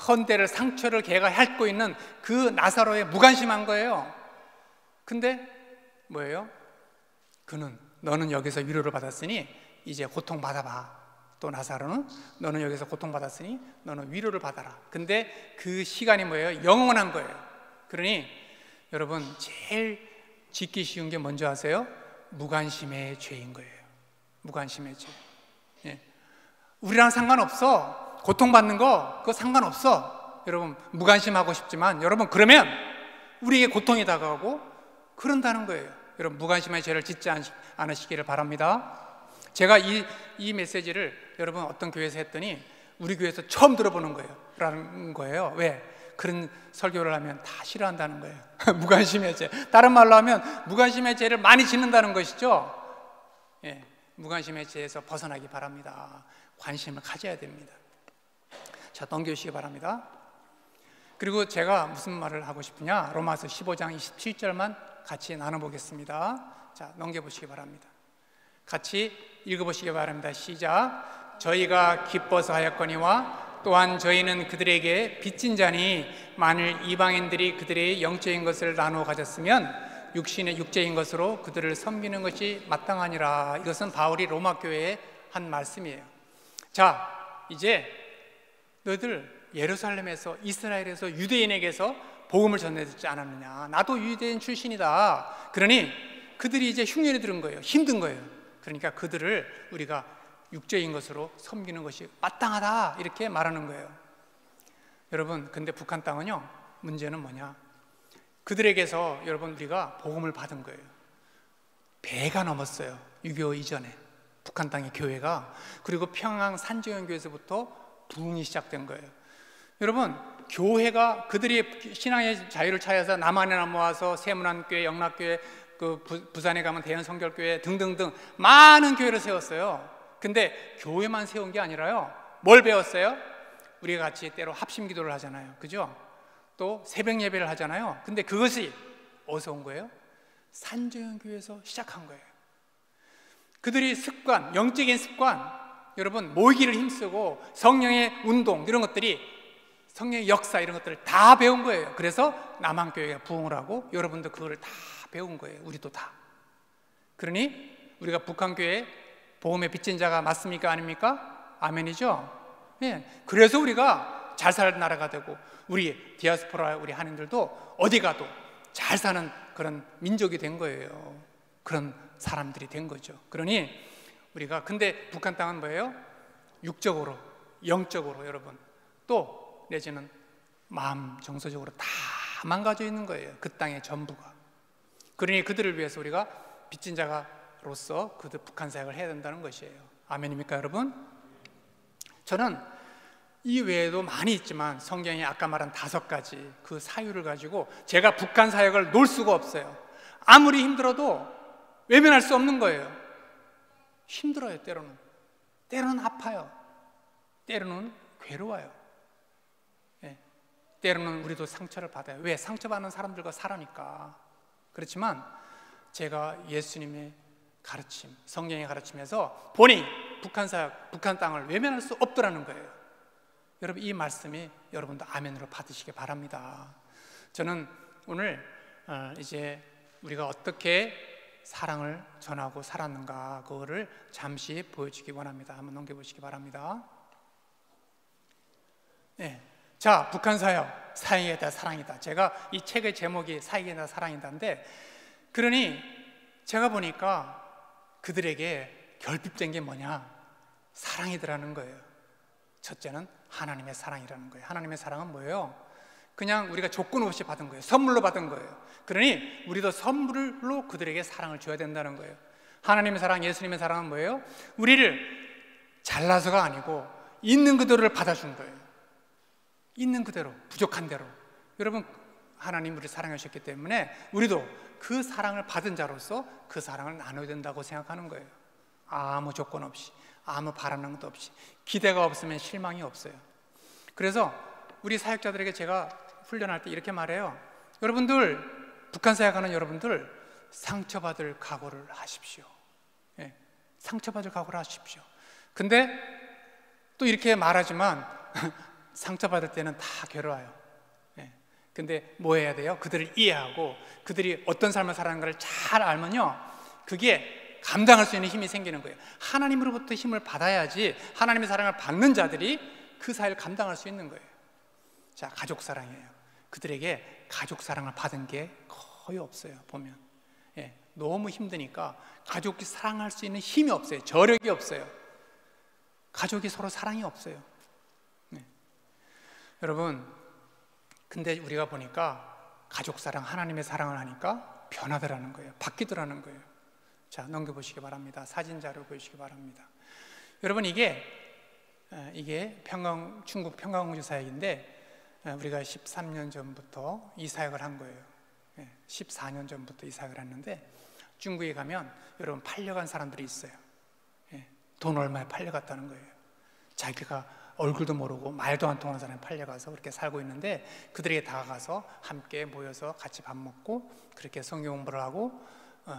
헌대를, 상처를 걔가 핥고 있는 그 나사로에 무관심한 거예요. 근데 뭐예요? 그는, 너는 여기서 위로를 받았으니 이제 고통받아봐. 또 나사로는, 너는 여기서 고통받았으니 너는 위로를 받아라. 근데 그 시간이 뭐예요? 영원한 거예요. 그러니 여러분, 제일 짓기 쉬운 게 뭔지 아세요? 무관심의 죄인 거예요. 무관심의 죄. 예. 우리랑 상관없어. 고통받는 거 그거 상관없어. 여러분, 무관심하고 싶지만, 여러분 그러면 우리에게 고통이 다가오고 그런다는 거예요. 여러분, 무관심의 죄를 짓지 않으시기를 바랍니다. 제가 이 메시지를 여러분 어떤 교회에서 했더니 우리 교회에서 처음 들어보는 거예요. 라는 거예요. 왜? 그런 설교를 하면 다 싫어한다는 거예요. 무관심의 죄. 다른 말로 하면 무관심의 죄를 많이 짓는다는 것이죠. 예, 무관심의 죄에서 벗어나기 바랍니다. 관심을 가져야 됩니다. 자, 넘겨주시기 바랍니다. 그리고 제가 무슨 말을 하고 싶으냐? 로마서 15장 27절만 같이 나눠보겠습니다. 자, 넘겨보시기 바랍니다. 같이 읽어보시기 바랍니다. 시작. 저희가 기뻐서 하였거니와 또한 저희는 그들에게 빚진 자니, 만일 이방인들이 그들의 영적인 것을 나누어 가졌으면 육신의 육체인 것으로 그들을 섬기는 것이 마땅하니라. 이것은 바울이 로마 교회에 한 말씀이에요. 자, 이제 너희들 예루살렘에서, 이스라엘에서, 유대인에게서 복음을 전해듣지 않았느냐? 나도 유대인 출신이다. 그러니 그들이 이제 흉년이 들은 거예요. 힘든 거예요. 그러니까 그들을 우리가 육체인 것으로 섬기는 것이 마땅하다, 이렇게 말하는 거예요. 여러분, 근데 북한 땅은요, 문제는 뭐냐? 그들에게서 여러분 우리가 복음을 받은 거예요. 배가 넘었어요. 6.25 이전에 북한 땅의 교회가. 그리고 평양 산지연교에서부터 부흥이 시작된 거예요. 여러분, 교회가 그들이 신앙의 자유를 찾아서 남한에 모아서 세문안교회, 영락교회, 그 부산에 가면 대연성결교회 등등등 많은 교회를 세웠어요. 근데 교회만 세운 게 아니라요, 뭘 배웠어요? 우리가 같이 때로 합심 기도를 하잖아요. 그죠? 또 새벽 예배를 하잖아요. 근데 그것이 어디서 온 거예요? 산지연교회에서 시작한 거예요. 그들이 습관, 영적인 습관, 여러분 모이기를 힘쓰고 성령의 운동, 이런 것들이, 성령의 역사, 이런 것들을 다 배운 거예요. 그래서 남한교회가 부흥을 하고 여러분도 그거를 다 배운 거예요. 우리도 다. 그러니 우리가 북한교회 복음의 빚진 자가 맞습니까? 아닙니까? 아멘이죠? 예. 그래서 우리가 잘 살 나라가 되고, 우리 디아스포라, 우리 한인들도 어디 가도 잘 사는 그런 민족이 된 거예요. 그런 사람들이 된 거죠. 그러니 우리가, 근데 북한 땅은 뭐예요? 육적으로, 영적으로, 여러분, 또 내지는 마음 정서적으로 다 망가져 있는 거예요. 그 땅의 전부가. 그러니 그들을 위해서 우리가 빚진 자로서 그들 북한 사역을 해야 된다는 것이에요. 아멘입니까 여러분? 저는 이 외에도 많이 있지만 성경에 아까 말한 5가지 그 사유를 가지고 제가 북한 사역을 놓을 수가 없어요. 아무리 힘들어도 외면할 수 없는 거예요. 힘들어요. 때로는 아파요. 때로는 괴로워요. 때로는 우리도 상처를 받아요. 왜? 상처받는 사람들과 살아니까. 그렇지만 제가 예수님의 가르침, 성경의 가르침에서 보니 북한 사역, 북한 땅을 외면할 수 없더라는 거예요. 여러분 이 말씀이 여러분도 아멘으로 받으시기 바랍니다. 저는 오늘 이제 우리가 어떻게 사랑을 전하고 살았는가 그거를 잠시 보여주기 원합니다. 한번 넘겨보시기 바랍니다. 네. 자, 북한 사역, 사역에 대한 사랑이다. 제가 이 책의 제목이 사역에 대한 사랑이다인데, 그러니 제가 보니까 그들에게 결핍된 게 뭐냐? 사랑이더라는 거예요. 첫째는 하나님의 사랑이라는 거예요. 하나님의 사랑은 뭐예요? 그냥 우리가 조건 없이 받은 거예요. 선물로 받은 거예요. 그러니 우리도 선물로 그들에게 사랑을 줘야 된다는 거예요. 하나님의 사랑, 예수님의 사랑은 뭐예요? 우리를 잘나서가 아니고 있는 그대로를 받아준 거예요. 있는 그대로, 부족한 대로. 여러분, 하나님 우리를 사랑하셨기 때문에 우리도 그 사랑을 받은 자로서 그 사랑을 나눠야 된다고 생각하는 거예요. 아무 조건 없이, 아무 바라는 것도 없이. 기대가 없으면 실망이 없어요. 그래서 우리 사역자들에게 제가 훈련할 때 이렇게 말해요. 여러분들, 북한 사역하는 여러분들 상처받을 각오를 하십시오. 상처받을 각오를 하십시오. 근데 또 이렇게 말하지만 상처받을 때는 다 괴로워요. 근데 뭐 해야 돼요? 그들을 이해하고 그들이 어떤 삶을 살아가는가를 잘 알면요, 그게 감당할 수 있는 힘이 생기는 거예요. 하나님으로부터 힘을 받아야지 하나님의 사랑을 받는 자들이 그 사역을 감당할 수 있는 거예요. 자, 가족 사랑이에요. 그들에게 가족 사랑을 받은 게 거의 없어요. 보면 너무 힘드니까 가족이 사랑할 수 있는 힘이 없어요. 저력이 없어요. 가족이 서로 사랑이 없어요. 여러분, 근데 우리가 보니까 가족 사랑, 하나님의 사랑을 하니까 변하더라는 거예요. 바뀌더라는 거예요. 자, 넘겨보시기 바랍니다. 사진 자료 보시기 바랍니다. 여러분, 이게 중국 평강공주 사역인데 우리가 13년 전부터 이 사역을 한 거예요. 14년 전부터 이 사역을 했는데 중국에 가면 여러분 팔려간 사람들이 있어요. 돈 얼마에 팔려갔다는 거예요. 자기가 얼굴도 모르고 말도 안 통하는 사람이 팔려가서 그렇게 살고 있는데 그들에게 다가가서 함께 모여서 같이 밥 먹고 그렇게 성경 공부를 하고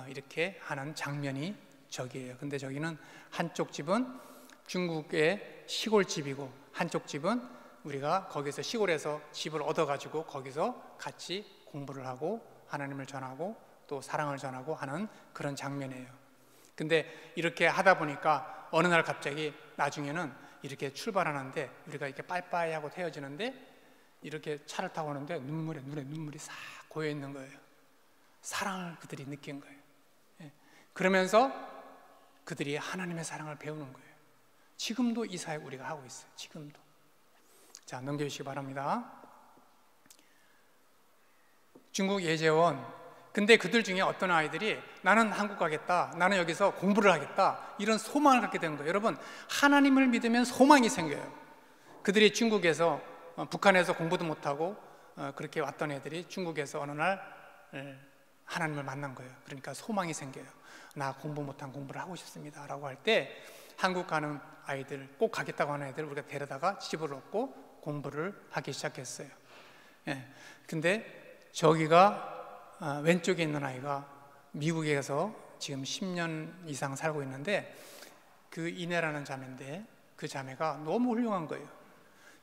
이렇게 하는 장면이 저기예요. 근데 저기는 한쪽 집은 중국의 시골집이고 한쪽 집은 우리가 거기서 시골에서 집을 얻어가지고 거기서 같이 공부를 하고 하나님을 전하고 또 사랑을 전하고 하는 그런 장면이에요. 근데 이렇게 하다 보니까 어느 날 갑자기 나중에는 이렇게 출발하는데 우리가 이렇게 빠이빠이하고 헤어지는데 이렇게 차를 타고 오는데 눈에 눈물이 싹 고여 있는 거예요. 사랑을 그들이 느낀 거예요. 그러면서 그들이 하나님의 사랑을 배우는 거예요. 지금도 이 사역 우리가 하고 있어요. 지금도. 자, 넘겨주시기 바랍니다. 중국 예제원. 근데 그들 중에 어떤 아이들이 나는 한국 가겠다, 나는 여기서 공부를 하겠다, 이런 소망을 갖게 된 거예요. 여러분, 하나님을 믿으면 소망이 생겨요. 그들이 중국에서 북한에서 공부도 못하고 그렇게 왔던 애들이 중국에서 어느 날 하나님을 만난 거예요. 그러니까 소망이 생겨요. 나 공부 못한 공부를 하고 싶습니다 라고 할 때 한국 가는 아이들, 꼭 가겠다고 하는 애들 우리가 데려다가 집을 얻고 공부를 하기 시작했어요. 근데 저기가 왼쪽에 있는 아이가 미국에서 지금 10년 이상 살고 있는데 그 이내라는 자매인데 그 자매가 너무 훌륭한 거예요.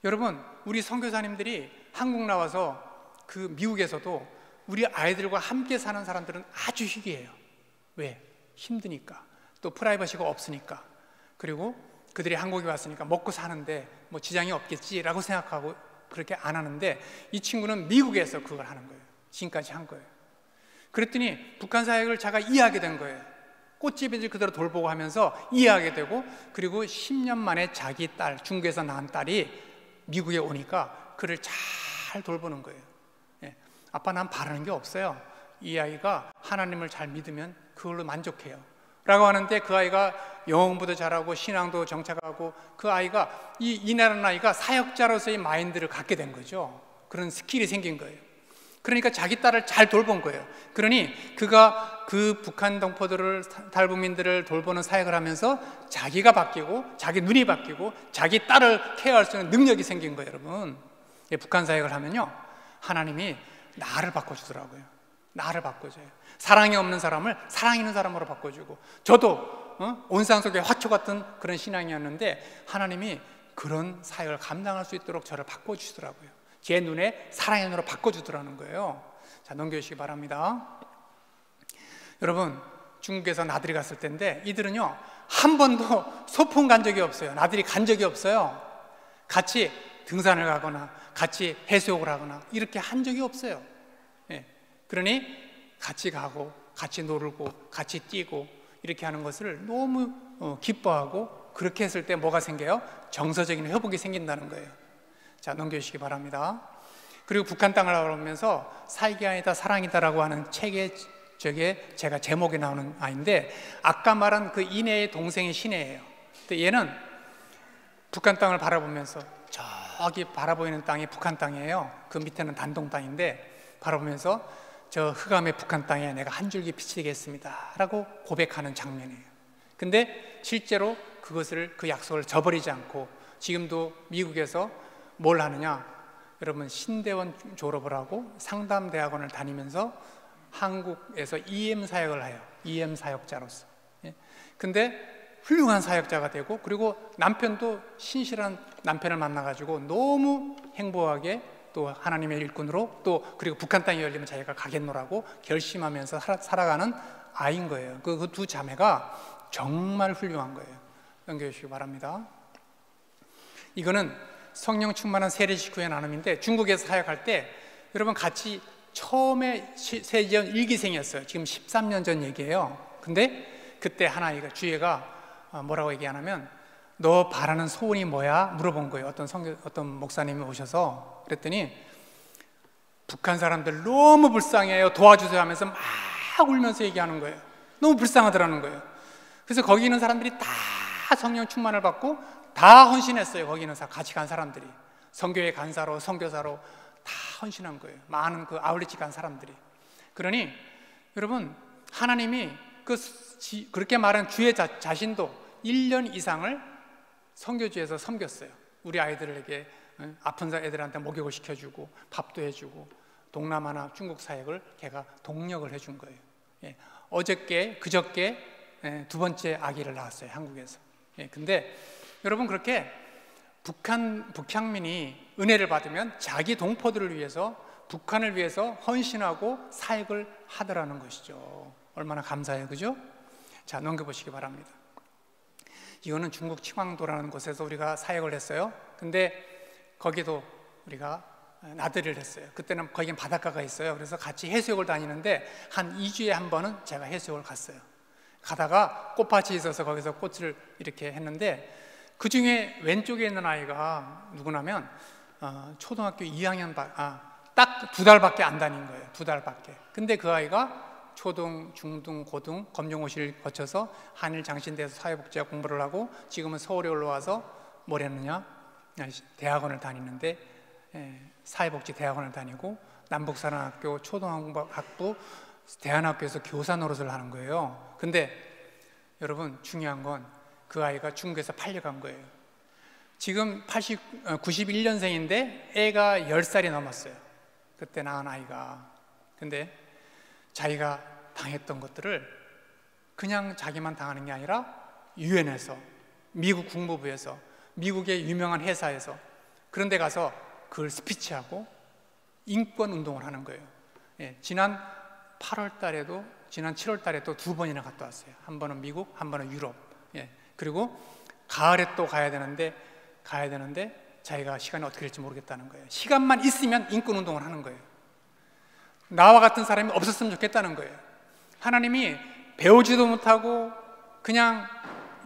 여러분, 우리 선교사님들이 한국 나와서 그 미국에서도 우리 아이들과 함께 사는 사람들은 아주 희귀해요. 왜? 힘드니까, 또 프라이버시가 없으니까, 그리고 그들이 한국에 왔으니까 먹고 사는데 뭐 지장이 없겠지라고 생각하고 그렇게 안 하는데 이 친구는 미국에서 그걸 하는 거예요. 지금까지 한 거예요. 그랬더니 북한 사역을 제가 이해하게 된 거예요. 꽃집애들 그대로 돌보고 하면서 이해하게 되고, 그리고 10년 만에 자기 딸, 중국에서 낳은 딸이 미국에 오니까 그를 잘 잘 돌보는 거예요. 예. 아빠 난 바라는 게 없어요. 이 아이가 하나님을 잘 믿으면 그걸로 만족해요 라고 하는데, 그 아이가 영어 공부도 잘하고 신앙도 정착하고, 그 아이가 이나라는 아이가 사역자로서의 마인드를 갖게 된 거죠. 그런 스킬이 생긴 거예요. 그러니까 자기 딸을 잘 돌본 거예요. 그러니 그가 그 북한 동포들을, 탈북민들을 돌보는 사역을 하면서 자기가 바뀌고, 자기 눈이 바뀌고, 자기 딸을 케어할 수 있는 능력이 생긴 거예요. 여러분, 북한 사역을 하면요, 하나님이 나를 바꿔주더라고요. 나를 바꿔줘요. 사랑이 없는 사람을 사랑 있는 사람으로 바꿔주고, 저도 온상 속의 화초 같은 그런 신앙이었는데 하나님이 그런 사역을 감당할 수 있도록 저를 바꿔주시더라고요. 제 눈에 사랑의 눈으로 바꿔주더라는 거예요. 자, 넘겨주시기 바랍니다. 여러분, 중국에서 나들이 갔을 때인데, 이들은요 한 번도 소풍 간 적이 없어요. 나들이 간 적이 없어요. 같이 등산을 가거나 같이 해수욕을 하거나 이렇게 한 적이 없어요. 예. 그러니 같이 가고 같이 놀고 같이 뛰고 이렇게 하는 것을 너무 기뻐하고, 그렇게 했을 때 뭐가 생겨요? 정서적인 회복이 생긴다는 거예요. 자, 넘겨주시기 바랍니다. 그리고 북한 땅을 알아보면서 살기 아니다 사랑이다라고 하는 책에, 저게 제가 제목에 나오는 아이인데, 아까 말한 그 이내의 동생이 신혜예요. 근데 얘는 북한 땅을 바라보면서, 저기 바라보이는 땅이 북한 땅이에요. 그 밑에는 단동 땅인데, 바라보면서 저 흑암의 북한 땅에 내가 한 줄기 빛이 되겠습니다 라고 고백하는 장면이에요. 근데 실제로 그것을, 그 약속을 저버리지 않고 지금도 미국에서 뭘 하느냐, 여러분 신대원 졸업을 하고 상담대학원을 다니면서 한국에서 EM 사역을 해요. EM 사역자로서. 예. 근데 훌륭한 사역자가 되고, 그리고 남편도 신실한 남편을 만나가지고 너무 행복하게 또 하나님의 일꾼으로, 또 그리고 북한 땅이 열리면 자기가 가겠노라고 결심하면서 살아가는 아이인 거예요. 그 두 자매가 정말 훌륭한 거예요. 연결해 주시기 바랍니다. 이거는 성령 충만한 세례 식구의 나눔인데, 중국에서 사역할 때 여러분 같이 처음에 세전 1기생이었어요. 지금 13년 전 얘기예요. 근데 그때 한 아이가, 주애가 뭐라고 얘기하냐면, 너 바라는 소원이 뭐야? 물어본 거예요. 어떤 목사님이 오셔서. 그랬더니 북한 사람들 너무 불쌍해요, 도와주세요 하면서 막 울면서 얘기하는 거예요. 너무 불쌍하더라는 거예요. 그래서 거기 있는 사람들이 다 성령 충만을 받고 다 헌신했어요. 거기 있는 같이 간 사람들이 선교회 간사로, 선교사로 다 헌신한 거예요. 많은 그 아울렛 간 사람들이. 그러니 여러분, 하나님이 그렇게 말한 주의 자신도 1년 이상을 선교지에서 섬겼어요. 우리 아이들에게, 아픈 애들한테 목욕을 시켜주고 밥도 해주고, 동남아나 중국 사역을 걔가 동력을 해준 거예요. 예. 그저께 두 번째 아기를 낳았어요, 한국에서. 예. 근데 여러분, 그렇게 북향민이 은혜를 받으면 자기 동포들을 위해서, 북한을 위해서 헌신하고 사역을 하더라는 것이죠. 얼마나 감사해요, 그죠? 자, 넘겨보시기 바랍니다. 이거는 중국 칭왕도라는 곳에서 우리가 사역을 했어요. 근데 거기도 우리가 나들이를 했어요. 그때는 거긴 바닷가가 있어요. 그래서 같이 해수욕을 다니는데 한 2주에 한 번은 제가 해수욕을 갔어요. 가다가 꽃밭이 있어서 거기서 꽃을 이렇게 했는데, 그 중에 왼쪽에 있는 아이가 누구냐면 초등학교 2학년 딱 2달밖에 안 다닌 거예요. 2달밖에. 근데 그 아이가 초등, 중등, 고등 검정고시를 거쳐서 한일 장신대에서 사회복지학 공부를 하고, 지금은 서울에 올라와서 뭘 했느냐, 대학원을 다니는데, 사회복지 대학원을 다니고 남북사랑학교 초등학부 대안학교에서 교사 노릇을 하는 거예요. 근데 여러분, 중요한 건 그 아이가 중국에서 팔려간 거예요. 지금 91년생인데 애가 10살이 넘었어요. 그때 낳은 아이가. 근데 자기가 당했던 것들을 그냥 자기만 당하는 게 아니라 유엔에서, 미국 국무부에서, 미국의 유명한 회사에서, 그런 데 가서 그걸 스피치하고 인권 운동을 하는 거예요. 예, 지난 8월 달에도, 지난 7월 달에도 2번이나 갔다 왔어요. 한 번은 미국, 한 번은 유럽. 예, 그리고 가을에 또 가야 되는데 자기가 시간이 어떻게 될지 모르겠다는 거예요. 시간만 있으면 인권 운동을 하는 거예요. 나와 같은 사람이 없었으면 좋겠다는 거예요. 하나님이 배우지도 못하고 그냥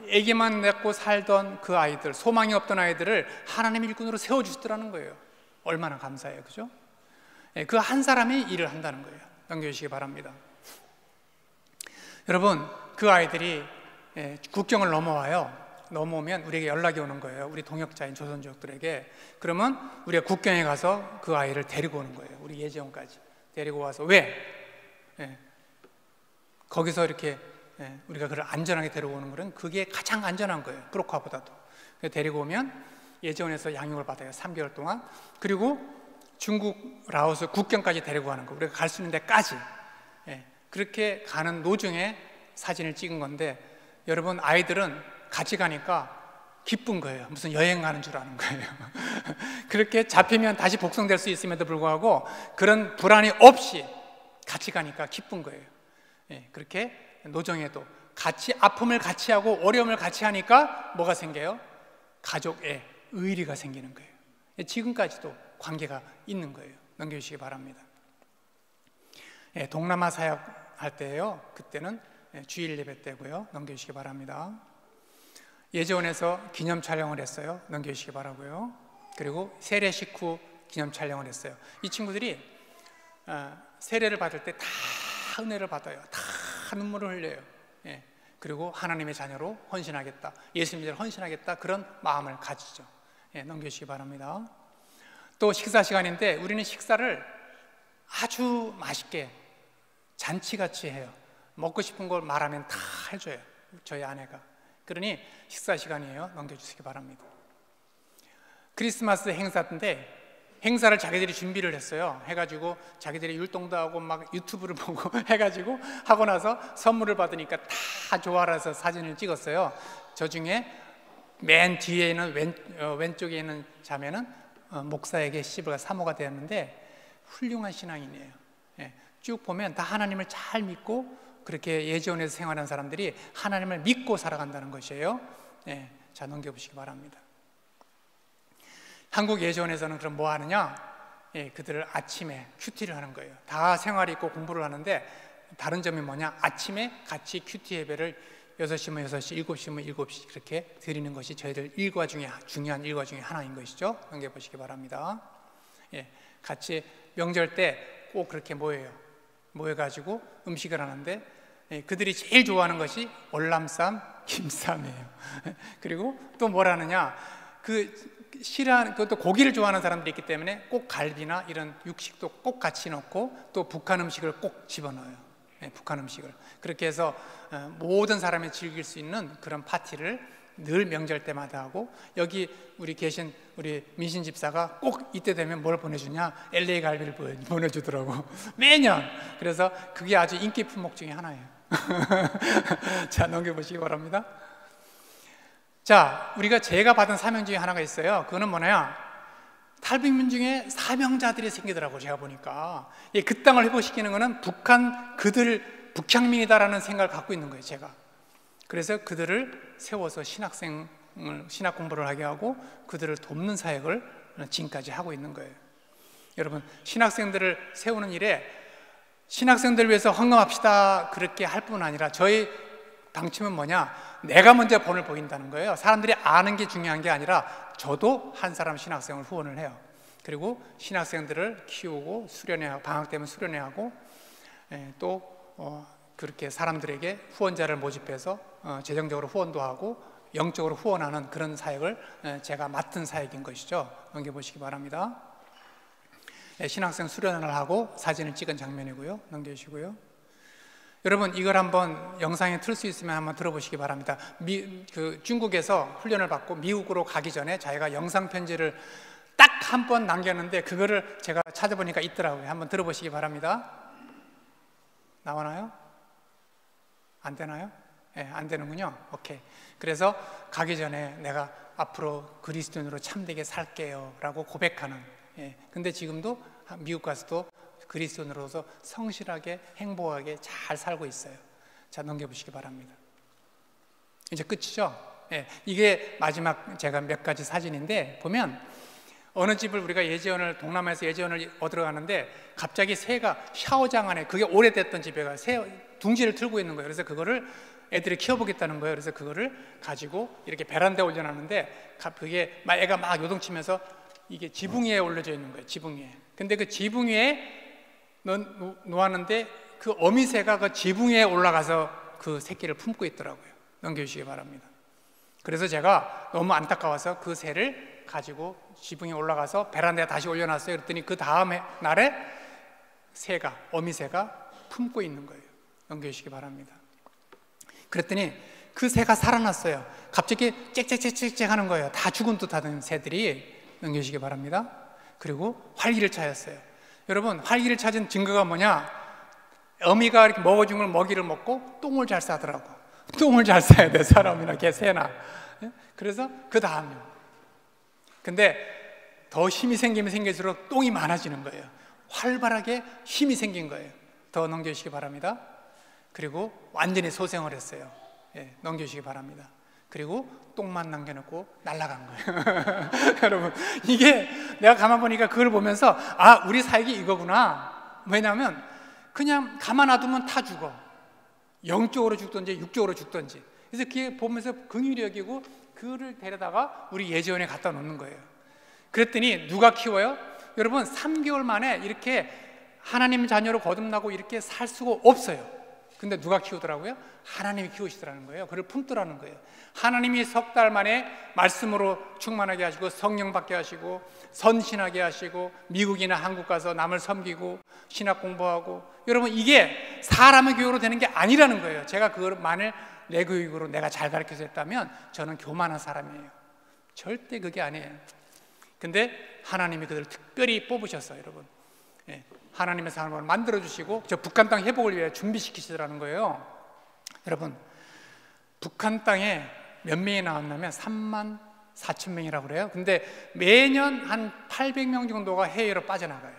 애기만 낳고 살던 그 아이들, 소망이 없던 아이들을 하나님의 일꾼으로 세워주시더라는 거예요. 얼마나 감사해요, 그죠? 그 한 사람이 일을 한다는 거예요. 넘겨주시기 바랍니다. 여러분, 그 아이들이 국경을 넘어오면 우리에게 연락이 오는 거예요. 우리 동역자인 조선족들에게. 그러면 우리가 국경에 가서 그 아이를 데리고 오는 거예요. 우리 예지원까지 데리고 와서. 왜? 거기서 이렇게 우리가 그를 안전하게 데려오는 것은 그게 가장 안전한 거예요. 브로카보다도. 데리고 오면 예지원에서 양육을 받아요. 3개월 동안. 그리고 중국, 라오스 국경까지 데리고 가는 거. 우리가 갈 수 있는 데까지. 그렇게 가는 도중에 사진을 찍은 건데, 여러분, 아이들은 같이 가니까 기쁜 거예요. 무슨 여행 가는 줄 아는 거예요. 그렇게 잡히면 다시 복송될 수 있음에도 불구하고 그런 불안이 없이 같이 가니까 기쁜 거예요. 그렇게 노정에도 같이 아픔을 같이 하고 어려움을 같이 하니까 뭐가 생겨요? 가족의 의리가 생기는 거예요. 지금까지도 관계가 있는 거예요. 넘겨주시기 바랍니다. 동남아 사역할 때예요. 그때는 주일 예배 때고요. 넘겨주시기 바랍니다. 예지원에서 기념 촬영을 했어요. 넘겨주시기 바라고요. 그리고 세례 식후 기념 촬영을 했어요. 이 친구들이 세례를 받을 때 다 은혜를 받아요. 다 눈물을 흘려요. 그리고 하나님의 자녀로 헌신하겠다, 예수님을 헌신하겠다, 그런 마음을 가지죠. 넘겨주시기 바랍니다. 또 식사 시간인데 우리는 식사를 아주 맛있게 잔치같이 해요. 먹고 싶은 걸 말하면 다 해줘요, 저희 아내가. 그러니 식사 시간이에요. 넘겨주시기 바랍니다. 크리스마스 행사인데 행사를 자기들이 준비를 했어요. 해가지고 자기들이 율동도 하고 막 유튜브를 보고 해가지고 하고 나서 선물을 받으니까 다 좋아라서 사진을 찍었어요. 저 중에 맨 뒤에 있는 왼쪽에 있는 자매는 목사에게 시집을 사모가 되었는데 훌륭한 신앙인이에요. 쭉 보면 다 하나님을 잘 믿고 그렇게 예지원에서 생활하는 사람들이 하나님을 믿고 살아간다는 것이에요. 자, 넘겨보시기 바랍니다. 한국 예지원에서는 그럼 뭐 하느냐? 그들을 아침에 큐티를 하는 거예요. 다 생활이 있고 공부를 하는데 다른 점이 뭐냐? 아침에 같이 큐티 예배를 6시면 6시, 7시면 7시 그렇게 드리는 것이 저희들 일과 중에 중요한 일과 중에 하나인 것이죠. 넘겨보시기 바랍니다. 같이 명절 때 꼭 그렇게 모여가지고 음식을 하는데 그들이 제일 좋아하는 것이 월남쌈, 김쌈이에요. 그리고 또 뭘 하느냐? 그것도 고기를 좋아하는 사람들이 있기 때문에 꼭 갈비나 이런 육식도 꼭 같이 넣고 또 북한 음식을 꼭 집어넣어요. 북한 음식을. 그렇게 해서 모든 사람이 즐길 수 있는 그런 파티를 늘 명절 때마다 하고, 여기 우리 계신 우리 민신 집사가 꼭 이때 되면 뭘 보내주냐? LA 갈비를 보내주더라고. 매년. 그래서 그게 아주 인기 품목 중에 하나예요. 자, 넘겨보시기 바랍니다. 자, 우리가 제가 받은 사명 중에 하나가 있어요. 그거는 뭐냐? 탈북민 중에 사명자들이 생기더라고요. 제가 보니까 그 땅을 회복시키는 거는 그들 북향민이다라는 생각을 갖고 있는 거예요. 제가. 그래서 그들을 세워서 신학 공부를 하게 하고 그들을 돕는 사역을 지금까지 하고 있는 거예요. 여러분, 신학생들을 세우는 일에 신학생들을 위해서 헌금합시다 그렇게 할 뿐 아니라 저희 방침은 뭐냐? 내가 먼저 본을 보인다는 거예요. 사람들이 아는 게 중요한 게 아니라 저도 한 사람 신학생을 후원을 해요. 그리고 신학생들을 키우고 수련회하고, 방학 때면 수련회하고, 또 그렇게 사람들에게 후원자를 모집해서 재정적으로 후원도 하고 영적으로 후원하는 그런 사역을 제가 맡은 사역인 것이죠. 넘겨보시기 바랍니다. 신학생 수련을 하고 사진을 찍은 장면이고요. 넘겨주시고요. 여러분, 이걸 한번 영상에 틀 수 있으면 한번 들어보시기 바랍니다. 중국에서 훈련을 받고 미국으로 가기 전에 자기가 영상 편지를 딱 한 번 남겼는데 그거를 제가 찾아보니까 있더라고요. 한번 들어보시기 바랍니다. 나오나요? 안 되나요? 안 되는군요. 오케이. 그래서 가기 전에 내가 앞으로 그리스도인으로 참되게 살게요 라고 고백하는, 근데 지금도 미국 가서도 그리스도인으로서 성실하게 행복하게 잘 살고 있어요. 자, 넘겨보시기 바랍니다. 이제 끝이죠? 이게 마지막 제가 몇 가지 사진인데, 보면 어느 집을 우리가 동남아에서 예지원을 얻으러 가는데 갑자기 새가 샤워장 안에, 그게 오래됐던 집에가 새 둥지를 틀고 있는 거예요. 그래서 그거를 애들이 키워보겠다는 거예요. 그래서 그거를 가지고 이렇게 베란다에 올려놨는데 그게 애가 막 요동치면서 이게 지붕 위에 올려져 있는 거예요. 지붕 위에. 근데 그 지붕 위에 놓았는데 그 어미새가 그 지붕 위에 올라가서 그 새끼를 품고 있더라고요. 넘겨주시기 바랍니다. 그래서 제가 너무 안타까워서 그 새를 가지고 지붕에 올라가서 베란다에 다시 올려놨어요. 그랬더니 그 다음 날에 어미새가 품고 있는 거예요. 넘겨주시기 바랍니다. 그랬더니 그 새가 살아났어요. 갑자기 짹짹짹짹 하는 거예요. 다 죽은 듯 하던 새들이. 넘겨주시기 바랍니다. 그리고 활기를 차였어요. 여러분, 활기를 찾은 증거가 뭐냐? 어미가 이렇게 먹어준 걸 먹이를 먹고 똥을 잘 싸더라고. 똥을 잘 싸야 돼, 사람이나 개, 새나. 그래서 그 다음에. 근데 더 힘이 생기면 생길수록 똥이 많아지는 거예요. 활발하게 힘이 생긴 거예요. 더 넘겨주시기 바랍니다. 그리고 완전히 소생을 했어요. 예, 넘겨주시기 바랍니다. 그리고 똥만 남겨놓고 날아간 거예요. 여러분, 이게 내가 가만 보니까 그걸 보면서 아, 우리 사역이 이거구나. 왜냐하면 그냥 가만 놔두면 다 죽어. 영적으로 죽든지 육적으로 죽든지. 그래서 그게 보면서 긍휼히 여기고 그를 데려다가 우리 예지원에 갖다 놓는 거예요. 그랬더니 누가 키워요? 여러분, 3개월 만에 이렇게 하나님 자녀로 거듭나고 이렇게 살 수가 없어요. 근데 누가 키우더라고요? 하나님이 키우시더라는 거예요. 그를 품더라는 거예요. 하나님이 석 달 만에 말씀으로 충만하게 하시고 성령 받게 하시고 선신하게 하시고 미국이나 한국 가서 남을 섬기고 신학 공부하고. 여러분, 이게 사람의 교육으로 되는 게 아니라는 거예요. 제가 그것만을 내 교육으로 내가 잘 가르쳐서 했다면 저는 교만한 사람이에요. 절대 그게 아니에요. 근데 하나님이 그들을 특별히 뽑으셨어요. 여러분, 예, 하나님의 사람을 만들어주시고 저 북한 땅 회복을 위해 준비시키시더라는 거예요. 여러분, 북한 땅에 몇 명이 나왔냐면 3만 4천 명이라고 그래요. 근데 매년 한 800명 정도가 해외로 빠져나가요.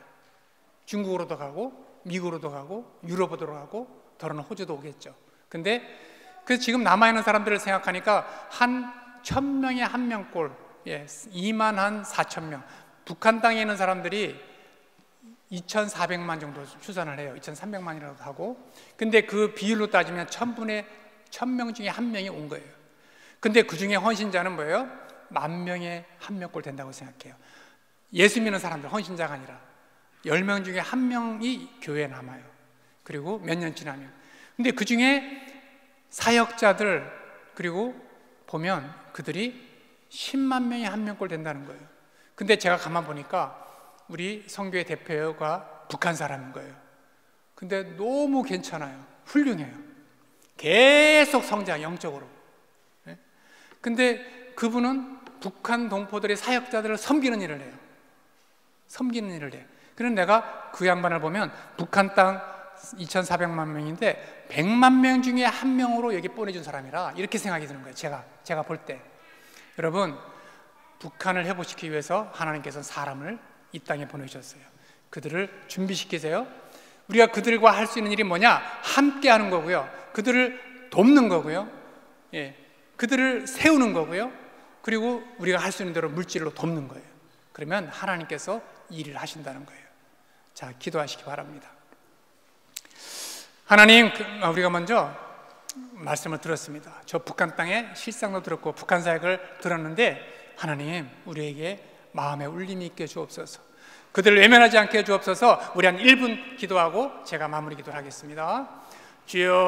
중국으로도 가고 미국으로도 가고 유럽으로 가고 더러는 호주도 오겠죠. 근데 그 지금 남아있는 사람들을 생각하니까 한 1000명에 한 명꼴, 예, 2만 한 4천 명. 북한 땅에 있는 사람들이 2,400만 정도 추산을 해요. 2,300만이라고 하고. 근데 그 비율로 따지면 1000명 중에 한 명이 온 거예요. 근데 그 중에 헌신자는 뭐예요? 10,000명에 한 명꼴 된다고 생각해요. 예수 믿는 사람들, 헌신자가 아니라 10명 중에 한 명이 교회에 남아요. 그리고 몇 년 지나면. 근데 그 중에 사역자들, 그리고 보면 그들이 10만 명에 한 명꼴 된다는 거예요. 근데 제가 가만 보니까 우리 선교회 대표가 북한 사람인 거예요. 근데 너무 괜찮아요. 훌륭해요. 계속 성장, 영적으로. 근데 그분은 북한 동포들의 사역자들을 섬기는 일을 해요. 섬기는 일을 해요. 그래서 내가 그 양반을 보면 북한 땅 2,400만 명인데 100만 명 중에 한 명으로 여기 보내준 사람이라 이렇게 생각이 드는 거예요. 제가 볼 때. 여러분, 북한을 회복시키기 위해서 하나님께서는 사람을 이 땅에 보내주셨어요. 그들을 준비시키세요. 우리가 그들과 할 수 있는 일이 뭐냐? 함께 하는 거고요. 그들을 돕는 거고요. 예, 그들을 세우는 거고요. 그리고 우리가 할 수 있는 대로 물질로 돕는 거예요. 그러면 하나님께서 일을 하신다는 거예요. 자, 기도하시기 바랍니다. 하나님, 우리가 먼저 말씀을 들었습니다. 저 북한 땅에 실상도 들었고 북한 사역을 들었는데 하나님, 우리에게 마음에 울림이 있게 주옵소서. 그들을 외면하지 않게 주옵소서. 우리 한 1분 기도하고 제가 마무리 기도를 하겠습니다. 주여.